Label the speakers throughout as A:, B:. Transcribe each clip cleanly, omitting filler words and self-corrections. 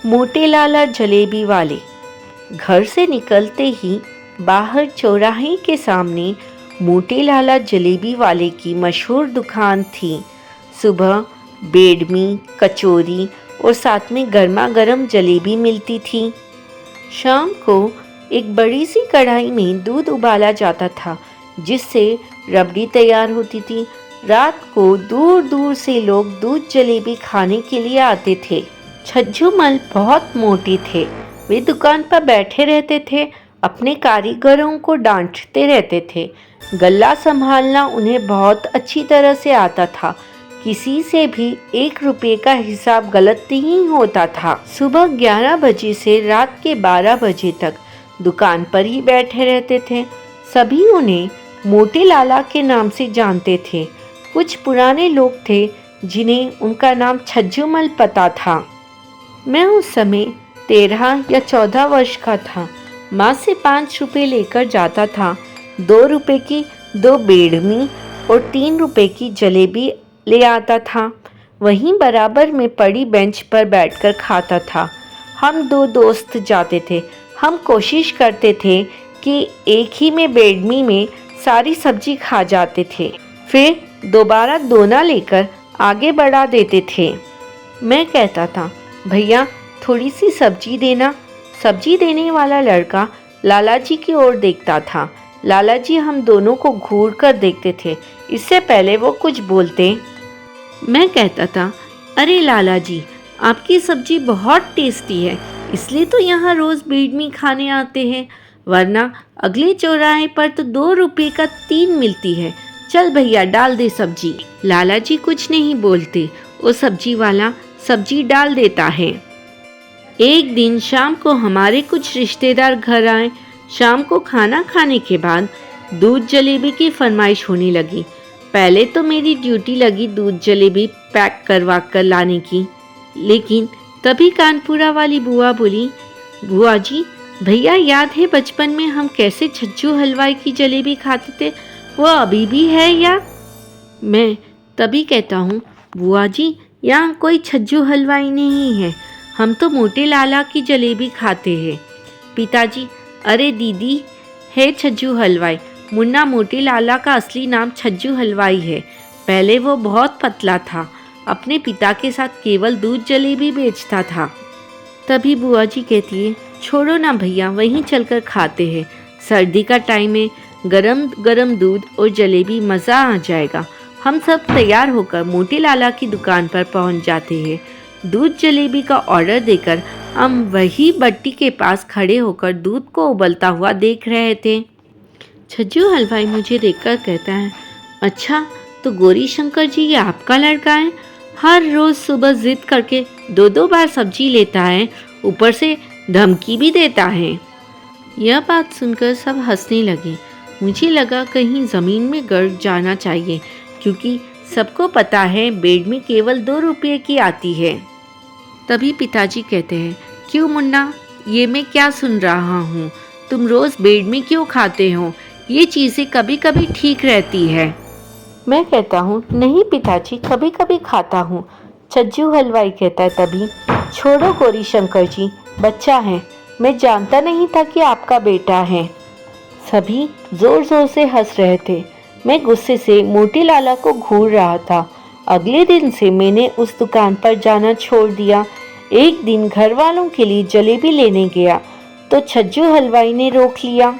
A: मोटे लाला जलेबी वाले। घर से निकलते ही बाहर चौराहे के सामने मोटे लाला जलेबी वाले की मशहूर दुकान थी। सुबह बेडमी, कचौरी और साथ में गर्मा गर्म जलेबी मिलती थी। शाम को एक बड़ी सी कढ़ाई में दूध उबाला जाता था, जिससे रबड़ी तैयार होती थी। रात को दूर दूर से लोग दूध जलेबी खाने के लिए आते थे। छज्जूमल बहुत मोटे थे। वे दुकान पर बैठे रहते थे, अपने कारीगरों को डांटते रहते थे। गल्ला संभालना उन्हें बहुत अच्छी तरह से आता था। किसी से भी 1 रुपये का हिसाब गलत नहीं होता था। सुबह 11 बजे से रात के 12 बजे तक दुकान पर ही बैठे रहते थे। सभी उन्हें मोटे लाला के नाम से जानते थे। कुछ पुराने लोग थे जिन्हें उनका नाम छज्जूमल पता था। मैं उस समय 13 या 14 वर्ष का था। माँ से 5 रुपये लेकर जाता था। 2 रुपये की 2 बेडमी और 3 रुपये की जलेबी ले आता था। वहीं बराबर में पड़ी बेंच पर बैठकर खाता था। हम 2 दोस्त जाते थे। हम कोशिश करते थे कि एक ही में बेडमी में सारी सब्जी खा जाते थे, फिर दोबारा दोना लेकर आगे बढ़ा देते थे। मैं कहता था, भैया थोड़ी सी सब्जी देना। सब्जी देने वाला लड़का लालाजी की ओर देखता था। लालाजी हम दोनों को घूर कर देखते थे, इससे पहले वो कुछ बोलते। मैं कहता था, अरे लालाजी, आपकी सब्जी बहुत टेस्टी है, इसलिए तो यहाँ रोज़ बेडमी खाने आते हैं, वरना अगले चौराहे पर तो 2 रुपये का 3 मिलती है। चल भैया डाल दे सब्जी। लालाजी कुछ नहीं बोलते, वो सब्जी वाला सब्जी डाल देता है। एक दिन शाम को हमारे कुछ रिश्तेदार घर आए। शाम को खाना खाने के बाद दूध जलेबी की फरमाइश होने लगी। पहले तो मेरी ड्यूटी लगी दूध जलेबी पैक करवा कर लाने की, लेकिन तभी कानपुरा वाली बुआ बोली, बुआ जी, भैया याद है बचपन में हम कैसे छज्जू हलवाई की जलेबी खाते थे, वो अभी भी है या? मैं तभी कहता हूँ, बुआ जी, यहाँ कोई छज्जू हलवाई नहीं है, हम तो मोटे लाला की जलेबी खाते हैं। पिताजी, अरे दीदी है छज्जू हलवाई। मुन्ना मोटे लाला का असली नाम छज्जू हलवाई है। पहले वो बहुत पतला था, अपने पिता के साथ केवल दूध जलेबी बेचता था। तभी बुआ जी कहती है, छोड़ो ना भैया, वहीं चलकर खाते हैं। सर्दी का टाइम है, गरम गरम दूध और जलेबी, मज़ा आ जाएगा। हम सब तैयार होकर मोटे लाला की दुकान पर पहुंच जाते हैं। दूध जलेबी का ऑर्डर देकर हम वही बट्टी के पास खड़े होकर दूध को उबलता हुआ देख रहे थे। छज्जू हलवाई मुझे देखकर कहता है, अच्छा तो गौरी शंकर जी ये आपका लड़का है? हर रोज़ सुबह ज़िद करके 2-2 बार सब्जी लेता है, ऊपर से धमकी भी देता है। यह बात सुनकर सब हंसने लगे। मुझे लगा कहीं ज़मीन में गड़ जाना चाहिए, क्योंकि सबको पता है बेडमी केवल 2 रुपये की आती है। तभी पिताजी कहते हैं, क्यों मुन्ना, ये मैं क्या सुन रहा हूँ? तुम रोज़ बेडमी क्यों खाते हो? ये चीज़ें कभी कभी ठीक रहती है। मैं कहता हूँ, नहीं पिताजी, कभी कभी खाता हूँ। छज्जू हलवाई कहता है तभी, छोड़ो गौरी शंकर जी, बच्चा है, मैं जानता नहीं था कि आपका बेटा है। सभी ज़ोर ज़ोर से हंस रहे थे। मैं गुस्से से मोटे लाला को घूर रहा था। अगले दिन से मैंने उस दुकान पर जाना छोड़ दिया। एक दिन घर वालों के लिए जलेबी लेने गया तो छज्जू हलवाई ने रोक लिया।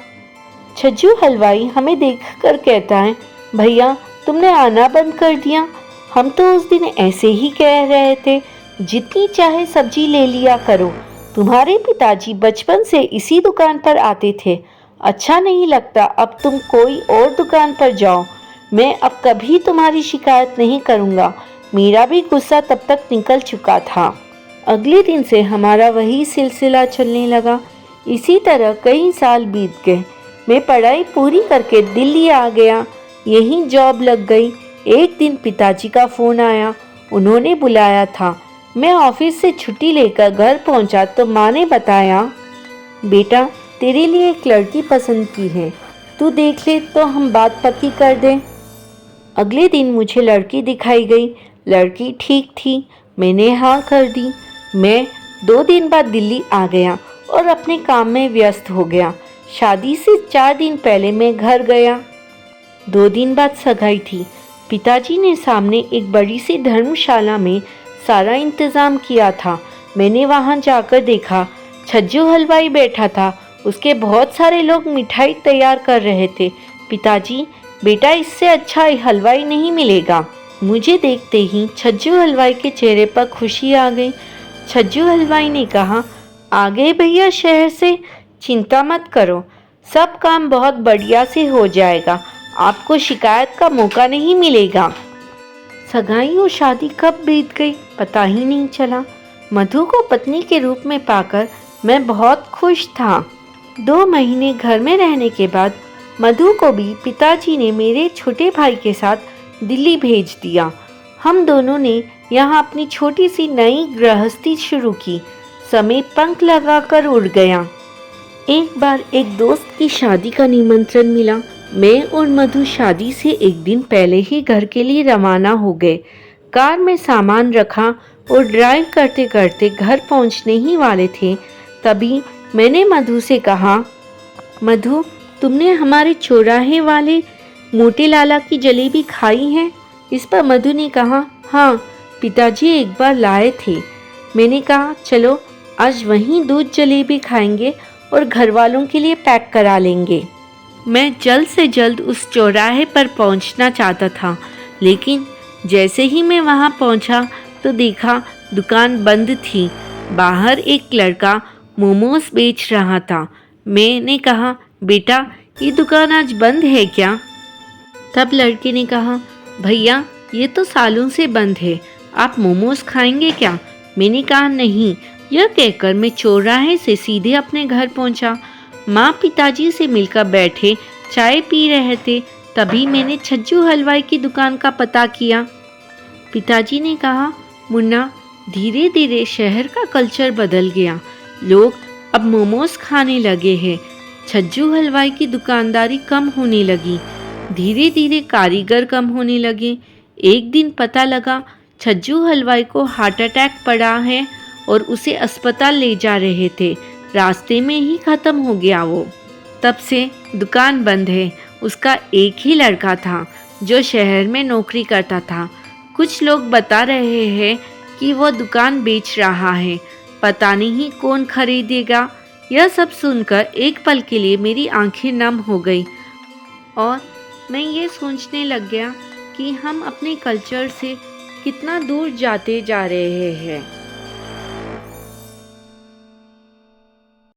A: छज्जू हलवाई हमें देखकर कहता है, भैया तुमने आना बंद कर दिया। हम तो उस दिन ऐसे ही कह रहे थे, जितनी चाहे सब्जी ले लिया करो। तुम्हारे पिताजी बचपन से इसी दुकान पर आते थे। अच्छा नहीं लगता अब तुम कोई और दुकान पर जाओ। मैं अब कभी तुम्हारी शिकायत नहीं करूँगा। मेरा भी गुस्सा तब तक निकल चुका था। अगले दिन से हमारा वही सिलसिला चलने लगा। इसी तरह कई साल बीत गए। मैं पढ़ाई पूरी करके दिल्ली आ गया, यहीं जॉब लग गई। एक दिन पिताजी का फ़ोन आया, उन्होंने बुलाया था। मैं ऑफिस से छुट्टी लेकर घर पहुंचा तो माँ ने बताया, बेटा तेरे लिए एक लड़की पसंद की है, तू देख ले तो हम बात पक्की कर दें। अगले दिन मुझे लड़की दिखाई गई। लड़की ठीक थी, मैंने हाँ कर दी। मैं 2 दिन बाद दिल्ली आ गया और अपने काम में व्यस्त हो गया। शादी से 4 दिन पहले मैं घर गया। 2 दिन बाद सगाई थी। पिताजी ने सामने एक बड़ी सी धर्मशाला में सारा इंतज़ाम किया था। मैंने वहाँ जाकर देखा, छज्जू हलवाई बैठा था। उसके बहुत सारे लोग मिठाई तैयार कर रहे थे। पिताजी, बेटा इससे अच्छा हलवाई नहीं मिलेगा। मुझे देखते ही छज्जू हलवाई के चेहरे पर खुशी आ गई। छज्जू हलवाई ने कहा, आ गए भैया शहर से, चिंता मत करो, सब काम बहुत बढ़िया से हो जाएगा, आपको शिकायत का मौका नहीं मिलेगा। सगाई और शादी कब बीत गई पता ही नहीं चला। मधु को पत्नी के रूप में पाकर मैं बहुत खुश था। 2 महीने घर में रहने के बाद मधु को भी पिताजी ने मेरे छोटे भाई के साथ दिल्ली भेज दिया। हम दोनों ने यहाँ अपनी छोटी सी नई गृहस्थी शुरू की। समय पंख लगाकर उड़ गया। एक बार एक दोस्त की शादी का निमंत्रण मिला। मैं और मधु शादी से एक दिन पहले ही घर के लिए रवाना हो गए। कार में सामान रखा और ड्राइव करते करते घर पहुंचने ही वाले थे, तभी मैंने मधु से कहा, मधु, तुमने हमारे चौराहे वाले मोटे लाला की जलेबी खाई है? इस पर मधु ने कहा, हाँ, पिताजी एक बार लाए थे। मैंने कहा, चलो आज वहीं दूध जलेबी खाएंगे और घर वालों के लिए पैक करा लेंगे। मैं जल्द से जल्द उस चौराहे पर पहुंचना चाहता था, लेकिन जैसे ही मैं वहां पहुंचा तो देखा दुकान बंद थी। बाहर एक लड़का मोमोज बेच रहा था। मैंने कहा, बेटा ये दुकान आज बंद है क्या? तब लड़के ने कहा, भैया ये तो सालों से बंद है, आप मोमोज खाएंगे क्या? मैंने कहा, नहीं। यह कहकर मैं चौराहे से सीधे अपने घर पहुंचा। माँ पिताजी से मिलकर बैठे चाय पी रहे थे, तभी मैंने छज्जू हलवाई की दुकान का पता किया। पिताजी ने कहा, मुन्ना, धीरे धीरे शहर का कल्चर बदल गया, लोग अब मोमोज खाने लगे हैं। छज्जू हलवाई की दुकानदारी कम होने लगी, धीरे धीरे कारीगर कम होने लगे। एक दिन पता लगा छज्जू हलवाई को हार्ट अटैक पड़ा है और उसे अस्पताल ले जा रहे थे। रास्ते में ही ख़त्म हो गया वो। तब से दुकान बंद है। उसका एक ही लड़का था जो शहर में नौकरी करता था। कुछ लोग बता रहे हैं कि वो दुकान बेच रहा है, पता नहीं कौन खरीदेगा। यह सब सुनकर एक पल के लिए मेरी आंखें नम हो गई और मैं ये सोचने लग गया कि हम अपने कल्चर से कितना दूर जाते जा रहे हैं।